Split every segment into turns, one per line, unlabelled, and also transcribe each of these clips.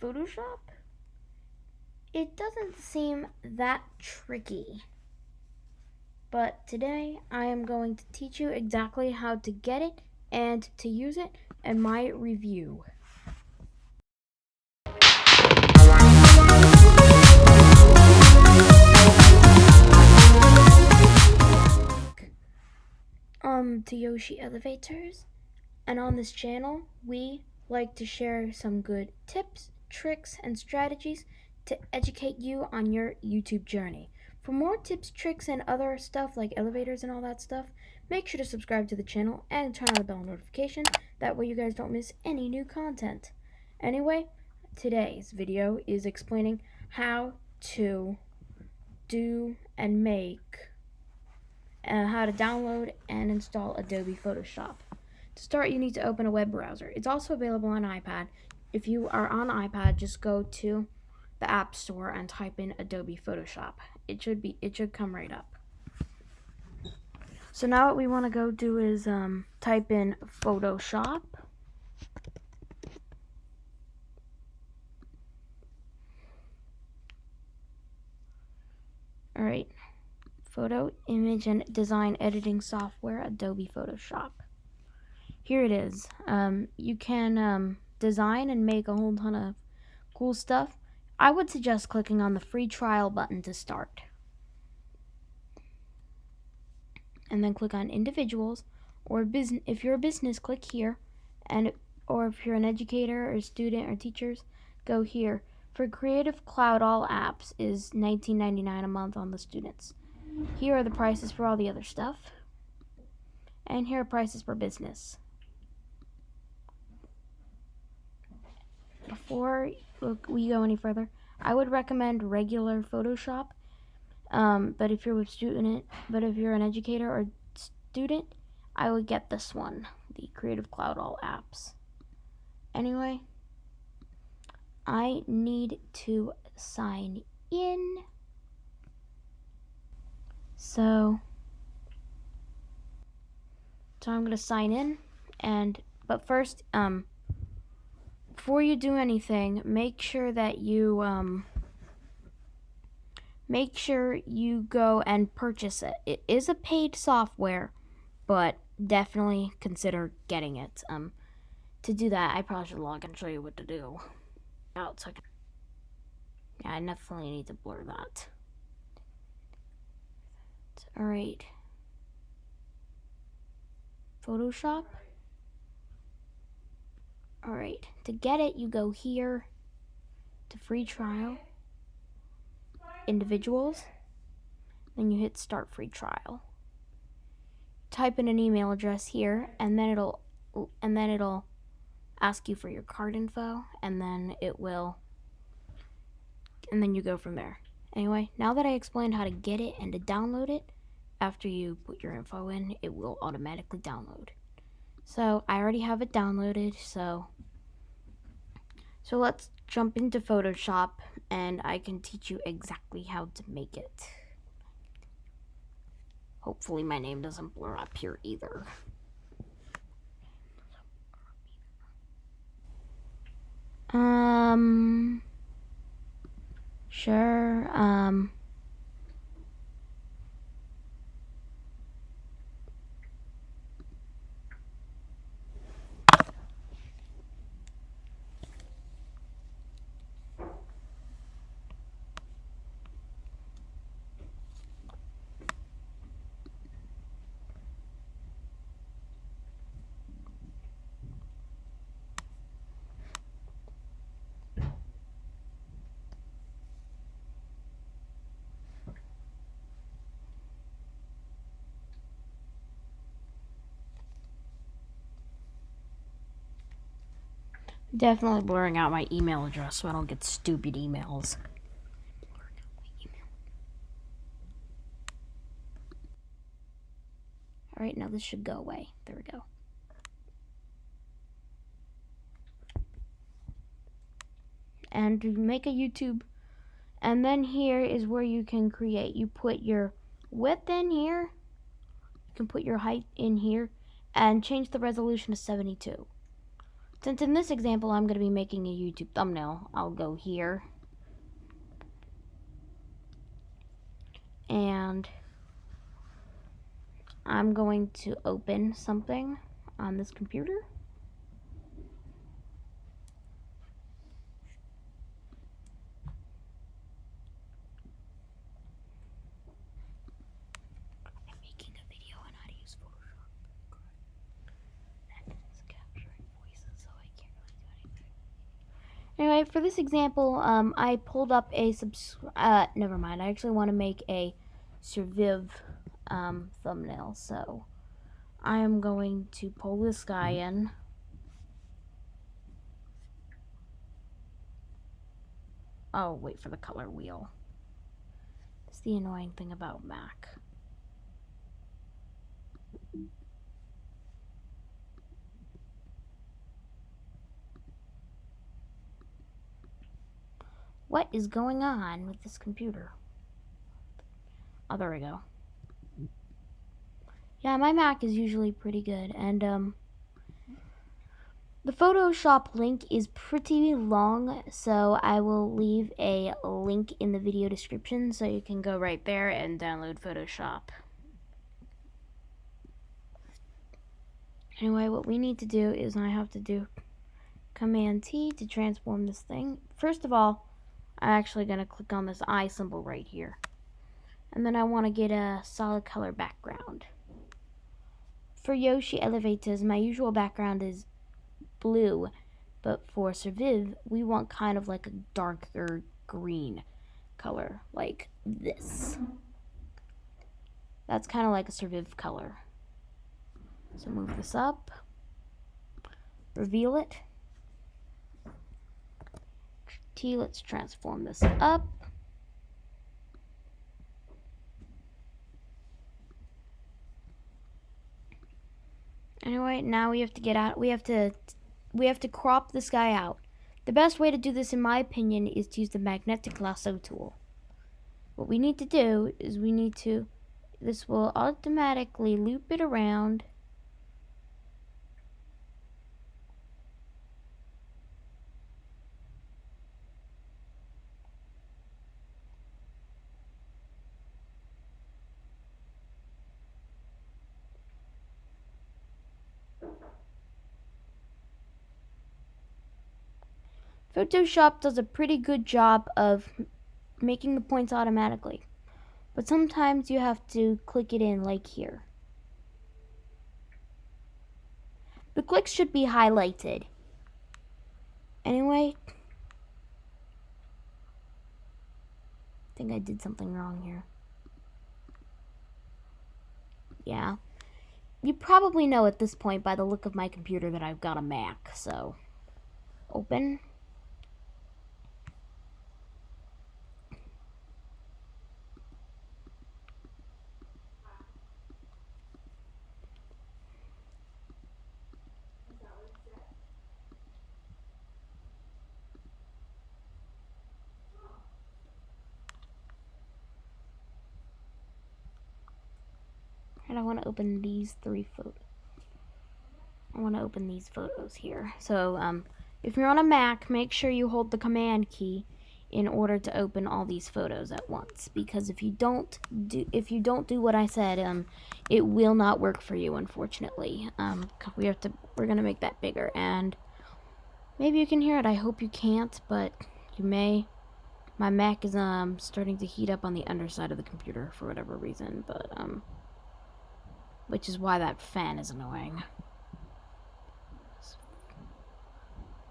Photoshop? It doesn't seem that tricky. But today I am going to teach you exactly how to get it and to use it in my review. To Yoshi Elevators, and on this channel we like to share some good tips, tricks, and strategies to educate you on your YouTube journey. For more tips, tricks, and other stuff like elevators and all that stuff, make sure to subscribe to the channel and turn on the bell notification. That way you guys don't miss any new content. Anyway, today's video is explaining how to do and make how to download and install Adobe Photoshop. To start, you need to open a web browser. It's also available on iPad. If you are on iPad, just go to the App Store and type in Adobe Photoshop. It should come right up. So now what we want to go do is type in Photoshop. Alright. Photo, image, and design editing software, Adobe Photoshop. Here it is. You can design and make a whole ton of cool stuff. I would suggest clicking on the free trial button to start. And then click on individuals, or business. If you're a business, click here, or if you're an educator or student or teachers, go here. For Creative Cloud, all apps is $19.99 a month on the students. Here are the prices for all the other stuff, and here are prices for business. Before we go any further, I would recommend regular Photoshop. But if you're an educator or student, I would get this one, the Creative Cloud All Apps. Anyway, I need to sign in. So I'm gonna sign in, but first, before you do anything, make sure you go and purchase it. It is a paid software, but definitely consider getting it. To do that, I probably should log in and show you what to do. Yeah, I definitely need to blur that. Alright. Photoshop. Alright, to get it, you go here to free trial, individuals, then you hit start free trial. Type in an email address here, and then it'll ask you for your card info, and then you go from there. Anyway, now that I explained how to get it and to download it, after you put your info in, it will automatically download. So I already have it downloaded, so let's jump into Photoshop and I can teach you exactly how to make it. Hopefully my name doesn't blur up here either. Sure, definitely blurring out my email address so I don't get stupid emails. Alright, now this should go away. There we go. And you make a YouTube, and then here is where you can create. You put your width in here, you can put your height in here, and change the resolution to 72. Since in this example I'm going to be making a YouTube thumbnail, I'll go here. And I'm going to open something on this computer. I'm making a video on how to use Photoshop. And it's capturing voices, so I can't really do anything. Anyway, for this example, I pulled up a never mind. I actually want to make a surviv thumbnail, so I am going to pull this guy in. Oh, wait for the color wheel. That's the annoying thing about Mac. What is going on with this computer? Oh, there we go. Yeah, my Mac is usually pretty good, and the Photoshop link is pretty long, so I will leave a link in the video description so you can go right there and download Photoshop. Anyway, what we need to do is I have to do Command T to transform this thing. First of all, I'm actually going to click on this eye symbol right here. And then I want to get a solid color background. For Yoshi Elevators, my usual background is blue, but for Surviv, we want kind of like a darker green color, like this. That's kind of like a Surviv color. So move this up, reveal it. T, let's transform this up. Anyway, now we have to get out. We have to crop this guy out. The best way to do this, in my opinion, is to use the magnetic lasso tool. What we need to do is this will automatically loop it around. Photoshop does a pretty good job of making the points automatically, but sometimes you have to click it in like here. The clicks should be highlighted. Anyway, I think I did something wrong here. Yeah. You probably know at this point by the look of my computer that I've got a Mac, so open. And I want to open these three photos. I want to open these photos here. So if you're on a Mac, make sure you hold the Command key in order to open all these photos at once. Because if you don't do what I said, it will not work for you, unfortunately. We're gonna make that bigger, and maybe you can hear it. I hope you can't, but you may. My Mac is starting to heat up on the underside of the computer for whatever reason, but which is why that fan is annoying.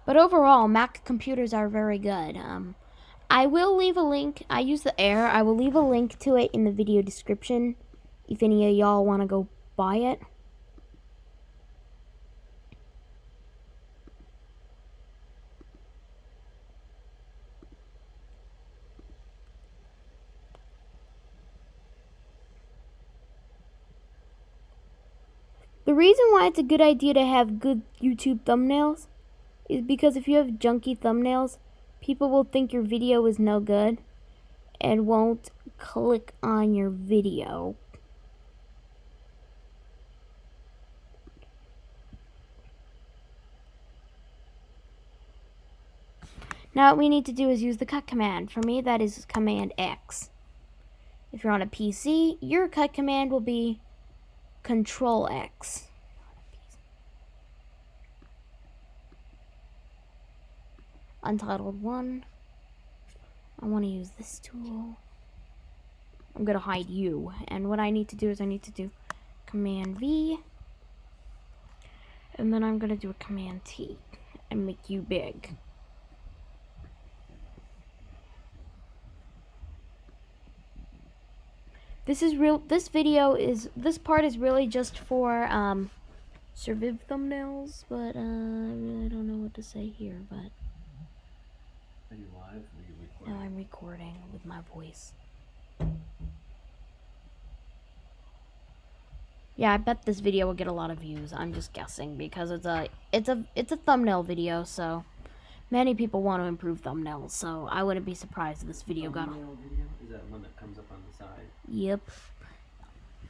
But overall, Mac computers are very good. I will leave a link. I use the Air. I will leave a link to it in the video description if any of y'all want to go buy it. The reason why it's a good idea to have good YouTube thumbnails is because if you have junky thumbnails, people will think your video is no good and won't click on your video. Now what we need to do is use the cut command. For me, that is Command X. If you're on a PC, your cut command will be Control X. Untitled 1. I want to use this tool. I'm going to hide you. And what I need to do is I need to do Command V. And then I'm going to do a Command T and make you big. This part is really just for Surviv thumbnails, but I really don't know what to say here, but
Are you live? Are you recording?
no, I'm recording with my voice. Yeah, I bet this video will get a lot of views. I'm just guessing because it's a thumbnail video, so many people want to improve thumbnails, so I wouldn't be surprised if this video got.
Thumbnail video? Is that one that comes up on the side?
Yep.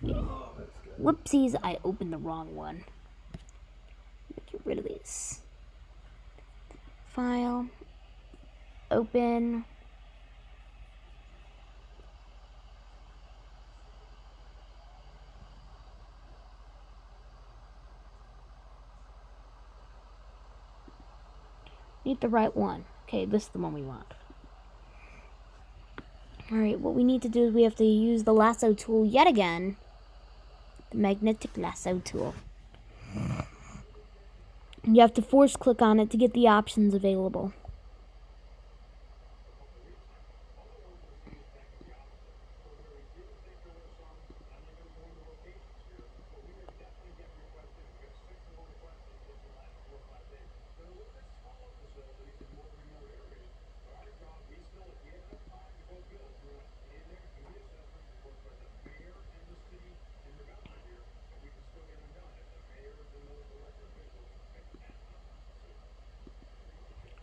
Oh, that's good.
Whoopsies, I opened the wrong one. Get rid of this. File. Open. Need the right one. Okay, this is the one we want. Alright, what we need to do is we have to use the lasso tool yet again. The magnetic lasso tool. You have to force click on it to get the options available.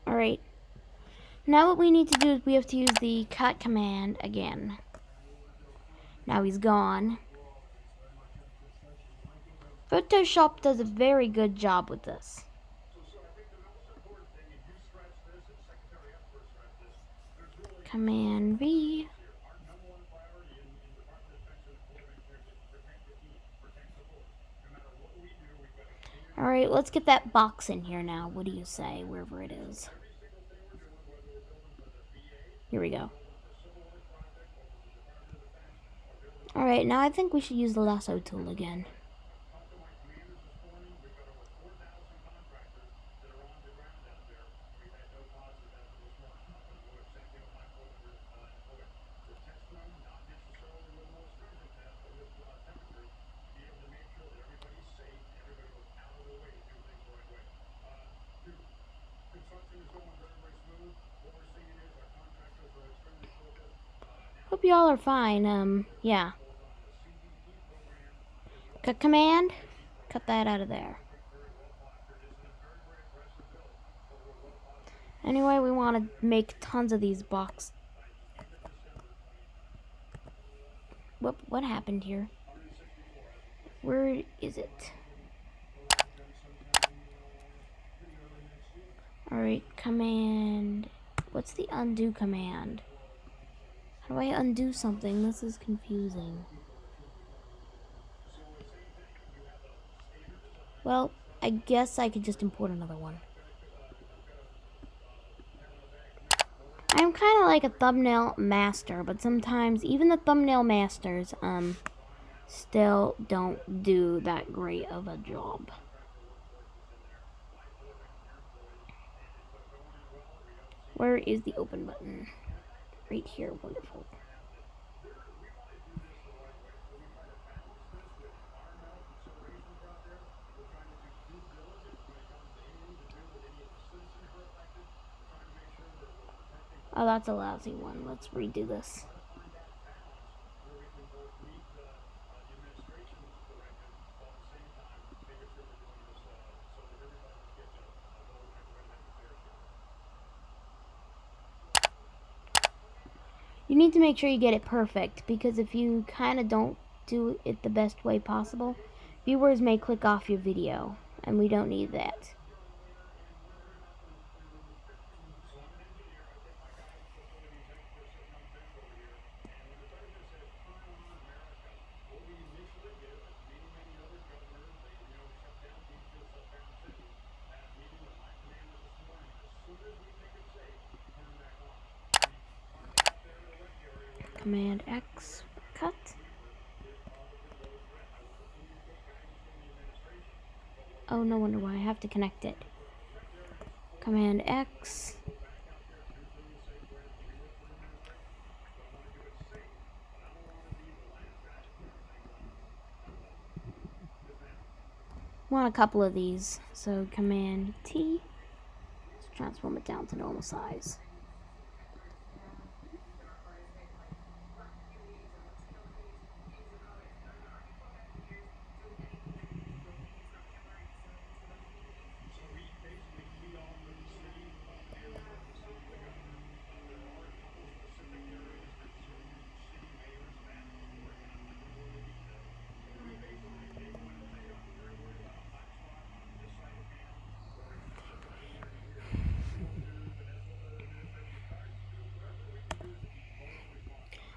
Alright. Now what we need to do is we have to use the cut command again. Now he's gone. Photoshop does a very good job with this. Command V. Alright, let's get that box in here now. What do you say, wherever it is? Here we go. Alright, now I think we should use the lasso tool again. Hope y'all are fine. Yeah. Cut command. Cut that out of there. Anyway, we want to make tons of these boxes. What happened here? Where is it? Alright, command. What's the undo command? How do I undo something? This is confusing. Well, I guess I could just import another one. I'm kind of like a thumbnail master, but sometimes even the thumbnail masters, still don't do that great of a job. Where is the open button? Right here, wonderful. Oh, that's a lousy one. Let's redo this. You need to make sure you get it perfect, because if you kind of don't do it the best way possible, viewers may click off your video, and we don't need that. Command X, cut. Oh, no wonder why I have to connect it. Command X. Want a couple of these, so Command T. Let's transform it down to normal size.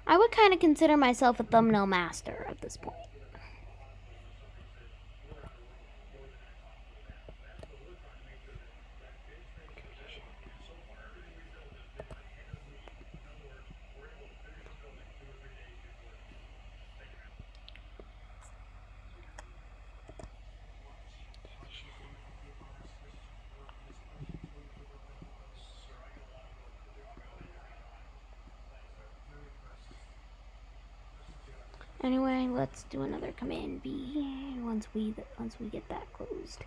I would kind of consider myself a thumbnail master at this point. Anyway, let's do another Command B once we get that closed.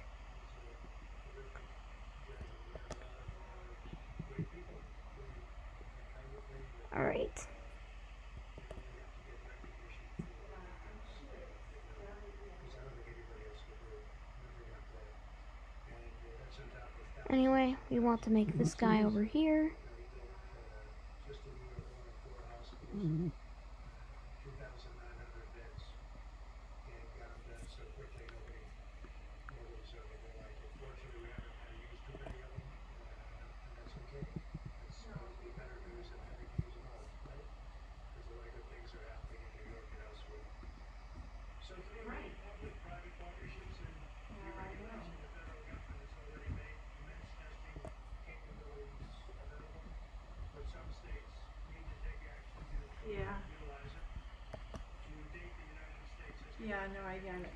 All right. Anyway, we want to make this guy over here.
Yeah, no, I get it.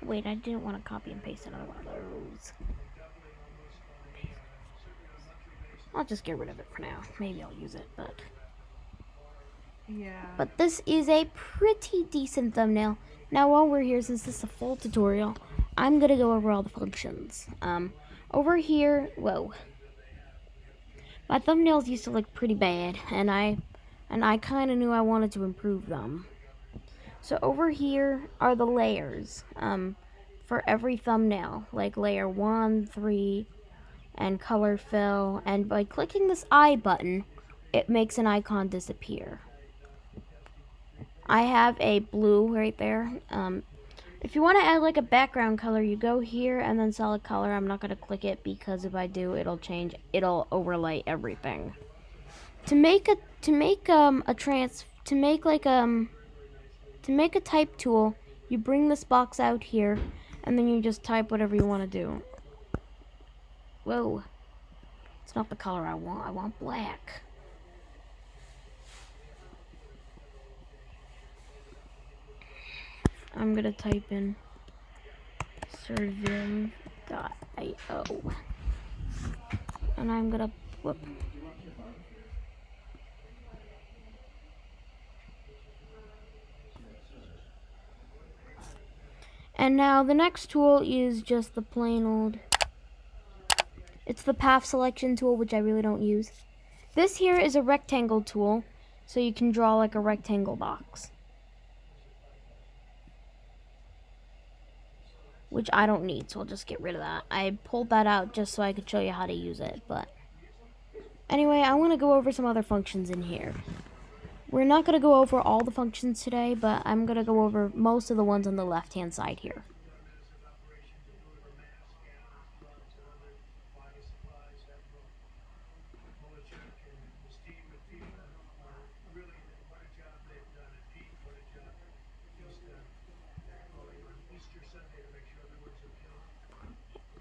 Wait, I didn't want to copy and paste another one of those. I'll just get rid of it for now. Maybe I'll use it, but...
Yeah.
But this is a pretty decent thumbnail. Now while we're here, since this is a full tutorial, I'm going to go over all the functions. Over here, whoa. My thumbnails used to look pretty bad, and I kind of knew I wanted to improve them. So over here are the layers for every thumbnail, like layer 1, 3, and color fill. And by clicking this I button, it makes an icon disappear. I have a blue right there. If you want to add like a background color, you go here and then solid color. I'm not going to click it because if I do, it'll overlay everything. To make a type tool, you bring this box out here and then you just type whatever you want to do. Whoa. It's not the color I want. I want black. I'm gonna type in serving.io and I'm gonna whoop. And now the next tool is just the plain old, it's the path selection tool, which I really don't use. This here is a rectangle tool, so you can draw like a rectangle box, which I don't need, so I'll just get rid of that. I pulled that out just so I could show you how to use it, but anyway, I want to go over some other functions in here. We're not going to go over all the functions today, but I'm going to go over most of the ones on the left-hand side here.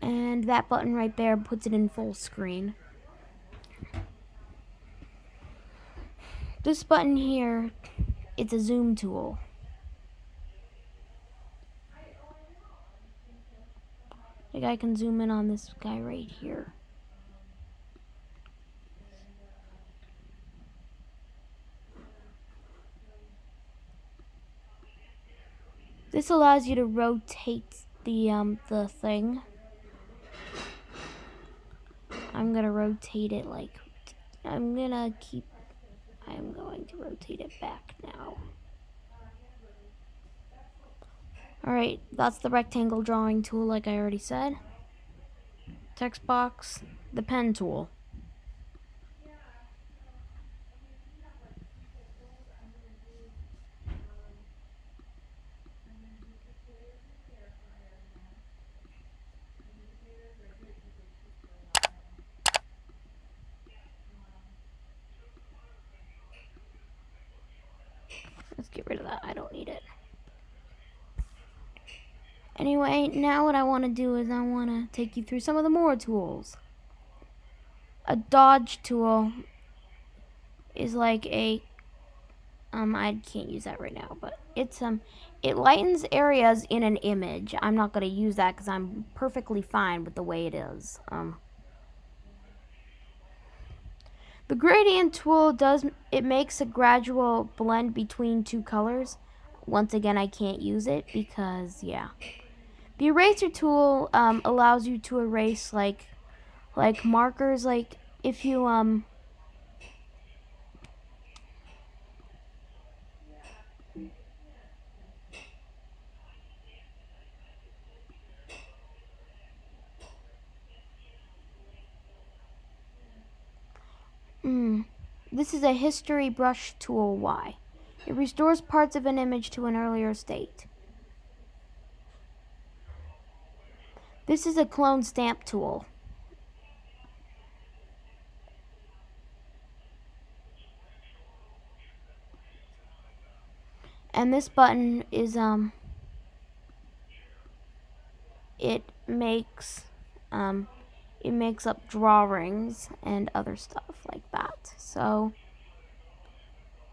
And that button right there puts it in full screen. This button here, it's a zoom tool. Like I can zoom in on this guy right here. This allows you to rotate the thing. I'm gonna rotate it like I'm going to rotate it back now. Alright, that's the rectangle drawing tool like I already said. Text box, the pen tool. Let's get rid of that, I don't need it. Anyway, now what I want to do is I want to take you through some of the more tools. A dodge tool is like a I can't use that right now, but it's it lightens areas in an image. I'm not going to use that because I'm perfectly fine with the way it is. The gradient tool makes a gradual blend between two colors. Once again, I can't use it because yeah. The eraser tool allows you to erase like markers, like if you this is a history brush tool. Why? It restores parts of an image to an earlier state. This is a clone stamp tool. And this button is it makes up drawings and other stuff like that. So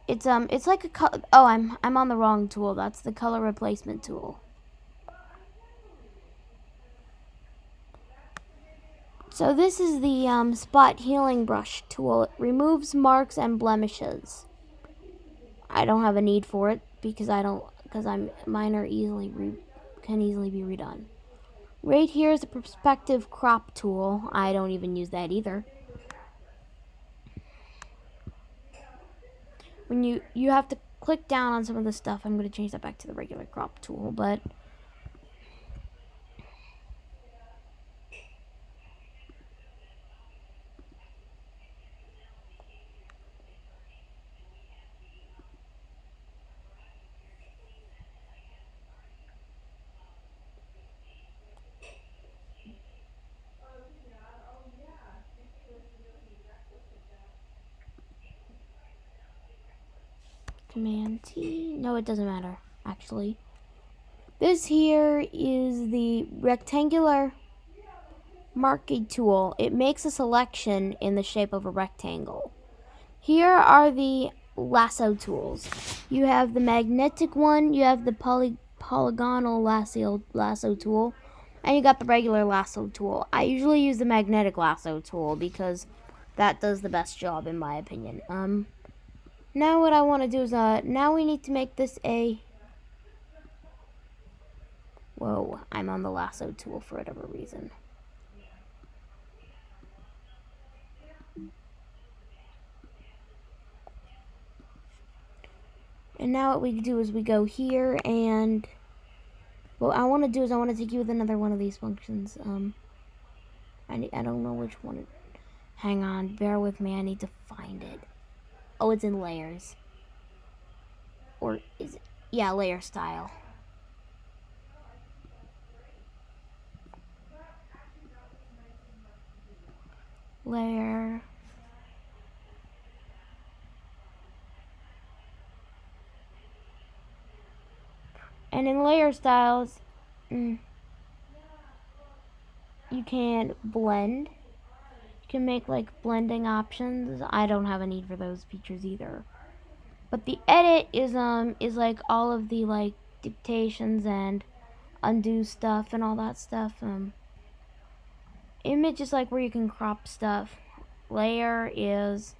it's like a I'm on the wrong tool. That's the color replacement tool. So this is the spot healing brush tool. It removes marks and blemishes. I don't have a need for it because mine are can easily be redone. Right here is a perspective crop tool. I don't even use that either. When you have to click down on some of the stuff. I'm going to change that back to the regular crop tool, but Command T. No, it doesn't matter, actually. This here is the rectangular marquee tool. It makes a selection in the shape of a rectangle. Here are the lasso tools. You have the magnetic one, you have the polygonal lasso tool, and you got the regular lasso tool. I usually use the magnetic lasso tool because that does the best job in my opinion. Now what I want to do is, now we need to make this a... Whoa, I'm on the lasso tool for whatever reason. And now what we do is we go here and... What I want to do is I want to take you with another one of these functions. I don't know which one. Hang on, bear with me, I need to find it. Oh, it's in layers. Or is it? Yeah, layer style. Layer. And in layer styles, you can blend. You can make like blending options. I don't have a need for those features either. But the edit is like all of the like dictations and undo stuff and all that stuff. Image is like where you can crop stuff. Layer is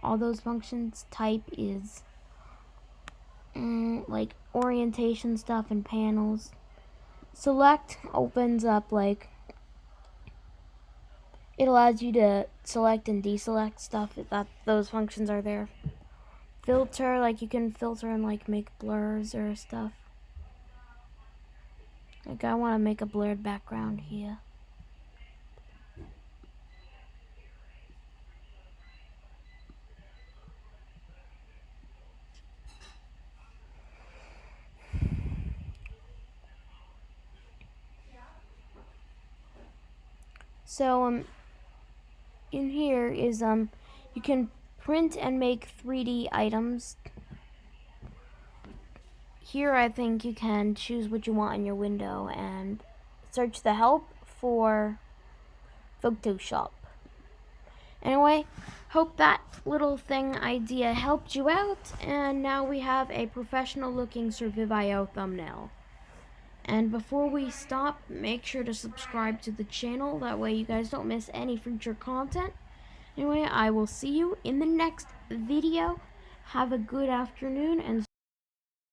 all those functions. Type is like orientation stuff and panels. Select opens up like it allows you to select and deselect stuff if those functions are there. Filter, like you can filter and like make blurs or stuff. Like I want to make a blurred background here. So in here is you can print and make 3D items. Here I think you can choose what you want in your window and search the help for Photoshop. Anyway, hope that little thing idea helped you out, and now we have a professional looking Survivio thumbnail. And before we stop, make sure to subscribe to the channel, that way you guys don't miss any future content. Anyway, I will see you in the next video. Have a good afternoon and